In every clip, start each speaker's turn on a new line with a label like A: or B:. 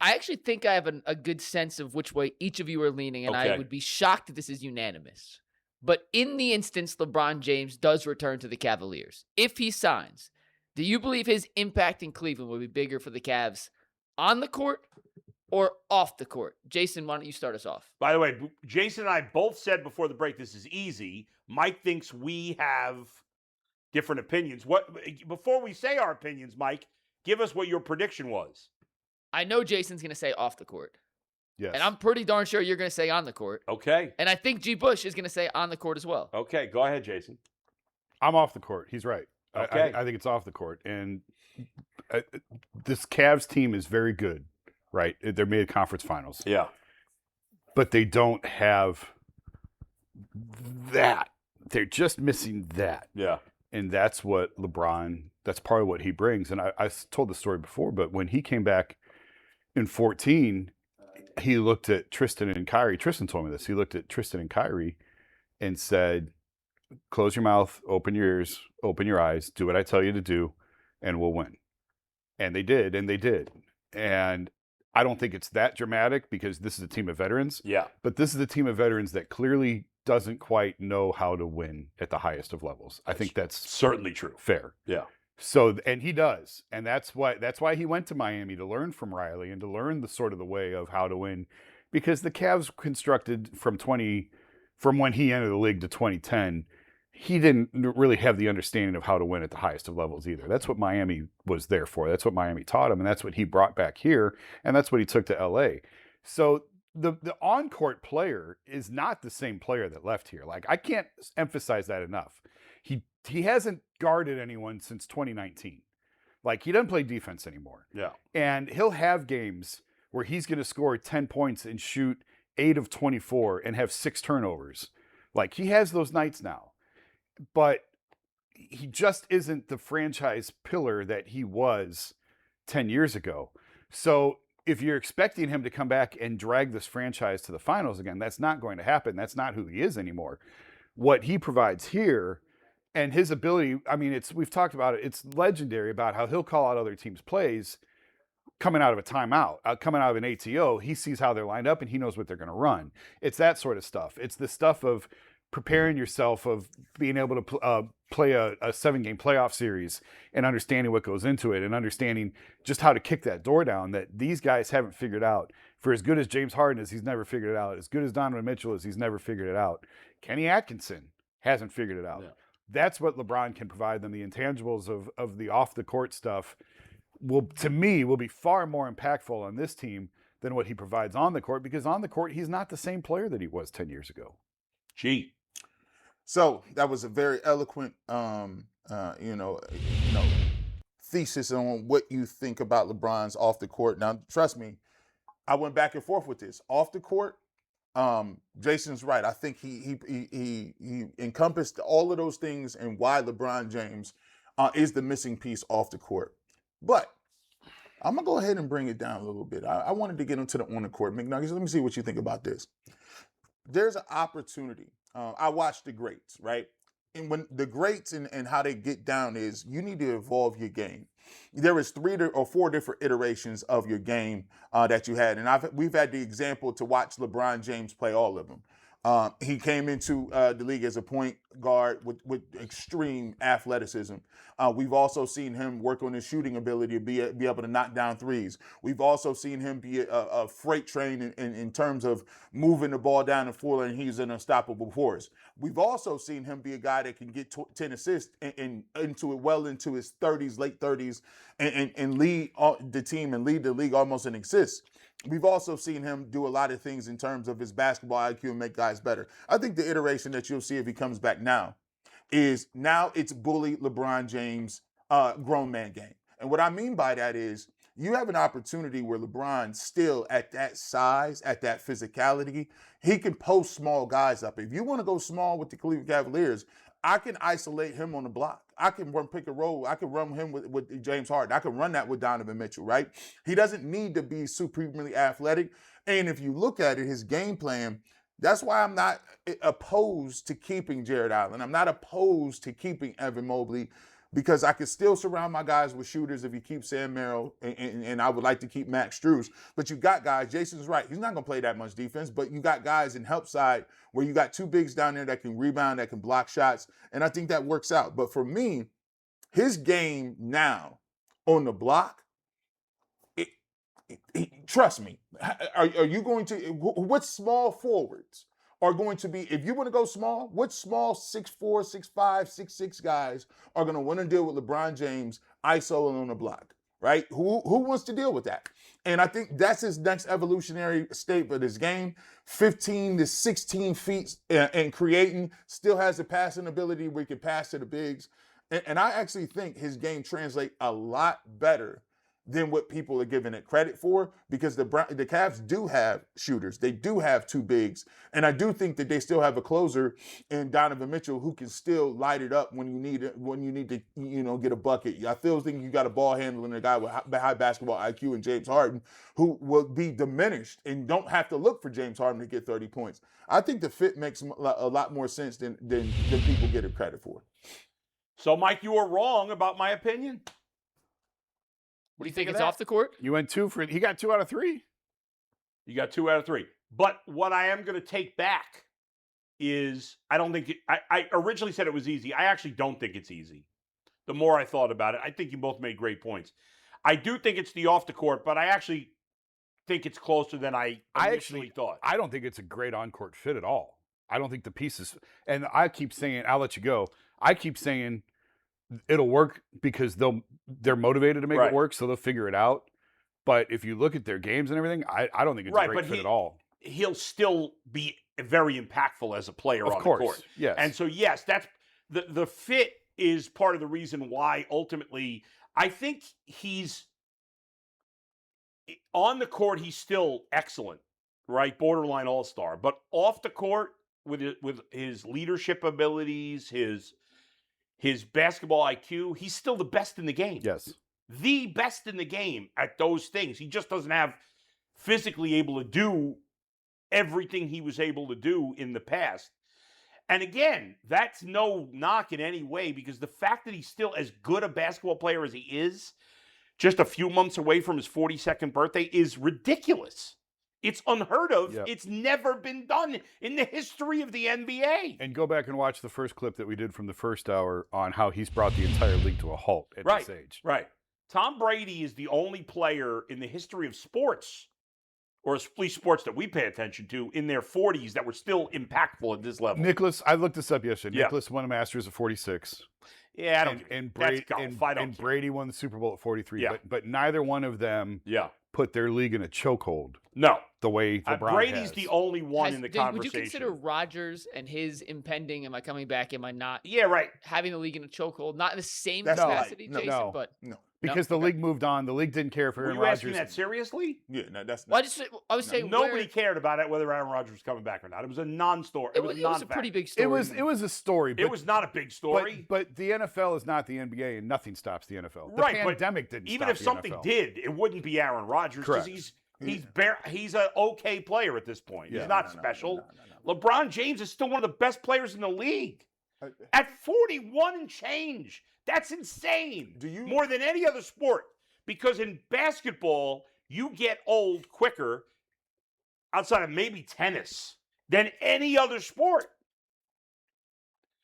A: I actually think I have a good sense of which way each of you are leaning, and I
B: Okay.
A: would be shocked if this is unanimous. But in the instance LeBron James does return to the Cavaliers, if he signs, do you believe his impact in Cleveland will be bigger for the Cavs on the court or off the court? Jason, why don't you start us off?
B: By the way, Jason and I both said before the break this is easy. Mike thinks we have different opinions. Before we say our opinions, Mike, give us what your prediction was.
A: I know Jason's going to say off the court.
C: Yes.
A: And I'm pretty darn sure you're going to say on the court.
B: Okay.
A: And I think G. Bush is going to say on the court as well.
B: Okay, go ahead, Jason.
C: I'm off the court. He's right.
B: Okay.
C: I think it's off the court. And this Cavs team is very good, right? They're made conference finals.
B: Yeah.
C: But they don't have that. They're just missing that.
B: Yeah.
C: And that's what LeBron, that's part of what he brings. And I told the story before, but when he came back in 14, he looked at Tristan and Kyrie. Tristan told me this. He looked at Tristan and Kyrie and said, close your mouth, open your ears, open your eyes, do what I tell you to do, and we'll win. And they did, and they did. And I don't think it's that dramatic because this is a team of veterans.
B: Yeah.
C: But this is a team of veterans that clearly doesn't quite know how to win at the highest of levels. I think that's
B: certainly true.
C: Fair.
B: Yeah.
C: So, and he does. And that's why he went to Miami, to learn from Riley and to learn the sort of the way of how to win, because the Cavs constructed from when he entered the league to 2010, he didn't really have the understanding of how to win at the highest of levels either. That's what Miami was there for. That's what Miami taught him. And that's what he brought back here. And that's what he took to LA. So the on-court player is not the same player that left here. Like, I can't emphasize that enough. He hasn't guarded anyone since 2019. Like, he doesn't play defense anymore.
B: Yeah.
C: And he'll have games where he's going to score 10 points and shoot 8 of 24 and have 6 turnovers. Like, he has those nights now. But he just isn't the franchise pillar that he was 10 years ago. So if you're expecting him to come back and drag this franchise to the finals again, that's not going to happen. That's not who he is anymore. What he provides here and his ability, I mean, we've talked about it. It's legendary about how he'll call out other teams' plays coming out of a timeout, coming out of an ATO. He sees how they're lined up and he knows what they're going to run. It's that sort of stuff. It's the stuff of preparing yourself, of being able to play a 7-game playoff series and understanding what goes into it and understanding just how to kick that door down that these guys haven't figured out. For as good as James Harden is, he's never figured it out. As good as Donovan Mitchell is, he's never figured it out. Kenny Atkinson hasn't figured it out. Yeah. That's what LeBron can provide them. The intangibles of the off-the-court stuff to me, will be far more impactful on this team than what he provides on the court, because on the court, he's not the same player that he was 10 years ago.
B: Gee.
D: So that was a very eloquent, thesis on what you think about LeBron's off the court. Now, trust me, I went back and forth with this. Off the court, Jason's right. I think he encompassed all of those things and why LeBron James is the missing piece off the court. But I'm going to go ahead and bring it down a little bit. I wanted to get into the on the court. McNuggets, let me see what you think about this. There's an opportunity. I watch the greats, right? And when the greats and how they get down is you need to evolve your game. There is 3 or 4 different iterations of your game that you had. And we've had the example to watch LeBron James play all of them. He came into the league as a point guard with extreme athleticism. We've also seen him work on his shooting ability to be able to knock down threes. We've also seen him be a freight train in terms of moving the ball down the floor, and he's an unstoppable force. We've also seen him be a guy that can get 10 assists and well into his 30s, late 30s, and lead the team and lead the league almost in assists. We've also seen him do a lot of things in terms of his basketball IQ and make guys better. I think the iteration that you'll see if he comes back now it's bully LeBron James grown man game. And what I mean by that is you have an opportunity where LeBron still at that size, at that physicality, he can post small guys up. If you want to go small with the Cleveland Cavaliers, I can isolate him on the block. I can run pick and roll. I can run him with James Harden. I can run that with Donovan Mitchell, right? He doesn't need to be supremely athletic. And if you look at it, his game plan, that's why I'm not opposed to keeping Jared Allen. I'm not opposed to keeping Evan Mobley. because I could still surround my guys with shooters if you keep Sam Merrill, and I would like to keep Max Strus. But you got guys, Jason's right, he's not going to play that much defense, but you got guys in help side where you got 2 bigs down there that can rebound, that can block shots, and I think that works out. But for me, his game now on the block, trust me, are you going to, what small forwards are going to be, if you want to go small, what small 6'4", 6'5", 6'6" guys are going to want to deal with LeBron James ISO on the block, right? Who wants to deal with that? And I think that's his next evolutionary state of his game. 15 to 16 feet and creating, still has the passing ability where he can pass to the bigs. And I actually think his game translates a lot better than what people are giving it credit for, because the Cavs do have shooters. They do have 2 bigs. And I do think that they still have a closer in Donovan Mitchell who can still light it up when you need to, get a bucket. I still think you got a ball handler and a guy with high basketball IQ in James Harden who will be diminished and don't have to look for James Harden to get 30 points. I think the fit makes a lot more sense than people get it credit for.
B: So, Mike, you were wrong about my opinion.
A: What do you think? It's off the court?
C: You went 2 for, he got 2 out of 3.
B: You got 2 out of 3. But what I am going to take back is I don't think I originally said it was easy. I actually don't think it's easy. The more I thought about it, I think you both made great points. I do think it's the off the court, but I actually think it's closer than I initially thought.
C: I don't think it's a great on-court fit at all. I don't think the pieces, and I keep saying, I'll let you go. I keep saying it'll work because they're motivated to make it work, so they'll figure it out. But if you look at their games and everything, I don't think it's a great fit at all.
B: He'll still be very impactful as a player on the court.
C: Yes.
B: And so, yes, that's the fit is part of the reason why ultimately I think he's on the court. He's still excellent, right? Borderline all-star. But off the court with his leadership abilities, his basketball IQ, he's still the best in the game.
C: Yes.
B: The best in the game at those things. He just doesn't have physically able to do everything he was able to do in the past. And again, that's no knock in any way, because the fact that he's still as good a basketball player as he is, just a few months away from his 42nd birthday, is ridiculous. It's unheard of. Yep. It's never been done in the history of the NBA.
C: And go back and watch the first clip that we did from the first hour on how he's brought the entire league to a halt at this age.
B: Right. Tom Brady is the only player in the history of sports, or at least sports that we pay attention to, in their 40s that were still impactful at this level.
C: Nicholas, I looked this up yesterday. Yeah. Nicholas won a Masters at 46.
B: Yeah, I don't.
C: And Brady won the Super Bowl at 43.
B: Yeah.
C: But neither one of them put their league in a chokehold.
B: No.
C: The way LeBron
B: Brady's
C: has.
B: the only one in the conversation.
A: Would you consider Rodgers and his impending, am I coming back, am I not?
B: Yeah, right.
A: Having the league in a chokehold, not in the same
D: That's
A: capacity,
D: right.
A: Jason, but...
D: No.
C: Because the league moved on. The league didn't care for Aaron Rodgers.
B: Were you asking that seriously?
D: Yeah, no, that's
A: well,
D: not.
A: I was saying
B: nobody cared about it, whether Aaron Rodgers was coming back or not. It was a non-story. It was
A: a pretty big story.
C: It was a story.
B: But, it was not a big story.
C: But the NFL is not the NBA, and nothing stops the NFL. The
B: right,
C: pandemic didn't
B: even
C: stop
B: if
C: the
B: something
C: NFL.
B: did, it wouldn't be Aaron Rodgers, because he's an okay player at this point.
C: Yeah.
B: He's not special. LeBron James is still one of the best players in the league. At 41 and change. That's insane. More than any other sport. Because in basketball, you get old quicker, outside of maybe tennis, than any other sport.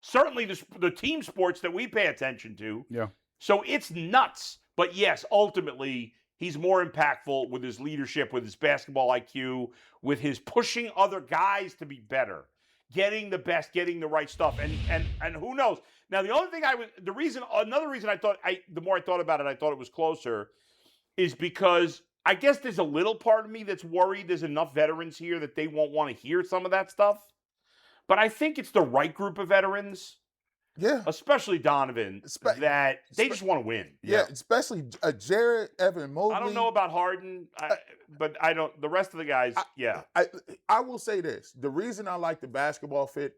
B: Certainly the team sports that we pay attention to.
C: Yeah.
B: So it's nuts. But yes, ultimately, he's more impactful with his leadership, with his basketball IQ, with his pushing other guys to be better, getting the best, getting the right stuff. And who knows? Now, another reason I thought, the more I thought about it, I thought it was closer, is because I guess there's a little part of me that's worried there's enough veterans here that they won't want to hear some of that stuff. But I think it's the right group of veterans.
D: Yeah.
B: Especially Donovan, that they just want to win.
D: Yeah, especially Jared, Evan Mobley.
B: I don't know about Harden, but I don't. The rest of the guys,
D: I will say this. The reason I like the basketball fit,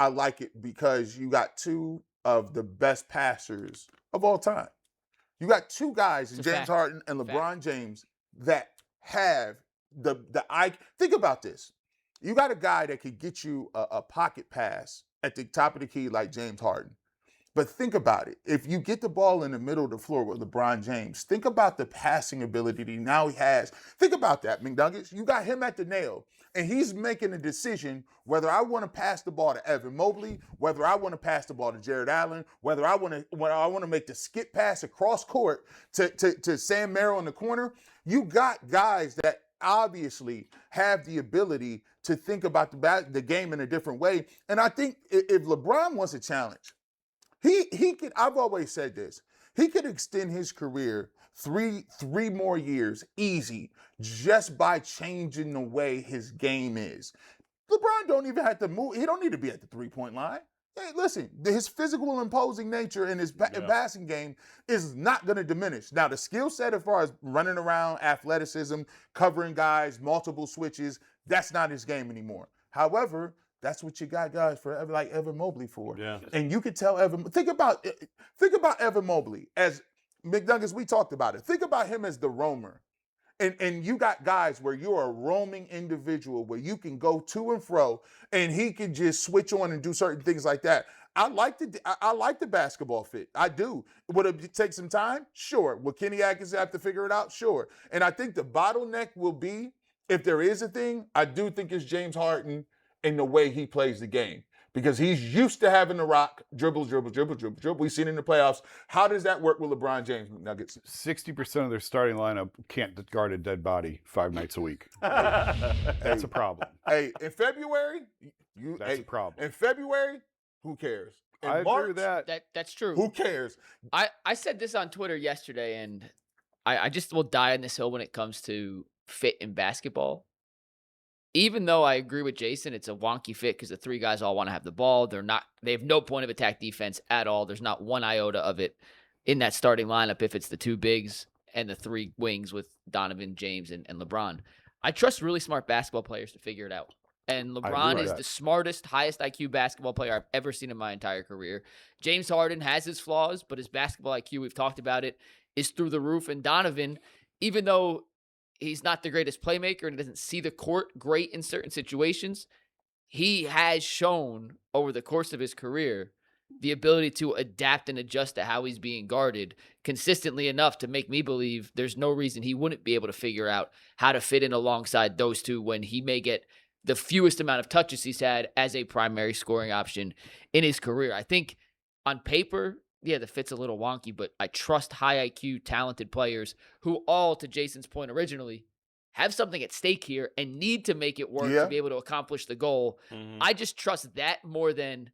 D: I like it because you got 2 of the best passers of all time. You got 2 guys, James Harden and LeBron James, that have the eye. Think about this. You got a guy that could get you a pocket pass at the top of the key like James Harden. But think about it. If you get the ball in the middle of the floor with LeBron James, think about the passing ability that he has. Think about that, McNuggets. You got him at the nail, and he's making a decision whether I want to pass the ball to Evan Mobley, whether I want to pass the ball to Jared Allen, whether I want to make the skip pass across court to Sam Merrill in the corner. You got guys that obviously have the ability to think about the game in a different way. And I think if LeBron wants a challenge, he could, I've always said this, he could extend his career three more years easy just by changing the way his game is. LeBron don't even have to move. He don't need to be at the three-point line. Hey, listen, his physical imposing nature and his passing game is not going to diminish. Now, the skill set as far as running around, athleticism, covering guys, multiple switches, that's not his game anymore. However, that's what you got guys like Evan Mobley for.
B: Yeah.
D: And you could tell think about Evan Mobley as McNuggets, we talked about it. Think about him as the roamer. And you got guys where you're a roaming individual where you can go to and fro and he can just switch on and do certain things like that. I like the basketball fit. I do. Would it take some time? Sure. Will Kenny Atkins have to figure it out? Sure. And I think the bottleneck will be, if there is a thing, I do think it's James Harden and the way he plays the game. Because he's used to having the rock, dribble. We've seen it in the playoffs. How does that work with LeBron James, McNuggets?
C: 60% of their starting lineup can't guard a dead body 5 nights a week. That's a problem.
D: Hey, in February,
C: That's a problem.
D: In February, who cares? In
C: I
D: March,
C: agree with that.
A: That's true.
D: Who cares?
A: I said this on Twitter yesterday, and I just will die on this hill when it comes to fit in basketball. Even though I agree with Jason, it's a wonky fit because the three guys all want to have the ball. They have no point of attack defense at all. There's not one iota of it in that starting lineup if it's the two bigs and the three wings with Donovan, James, and LeBron. I trust really smart basketball players to figure it out. And LeBron is the smartest, highest IQ basketball player I've ever seen in my entire career. James Harden has his flaws, but his basketball IQ, we've talked about it, is through the roof. And Donovan, even though he's not the greatest playmaker and doesn't see the court great in certain situations, he has shown over the course of his career the ability to adapt and adjust to how he's being guarded consistently enough to make me believe there's no reason he wouldn't be able to figure out how to fit in alongside those two when he may get the fewest amount of touches he's had as a primary scoring option in his career. I think on paper, the fit's a little wonky, but I trust high IQ, talented players who all, to Jason's point originally, have something at stake here and need to make it work to be able to accomplish the goal. Mm-hmm. I just trust that more than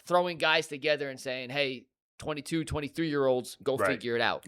A: throwing guys together and saying, hey, 22, 23-year-olds, go figure it out.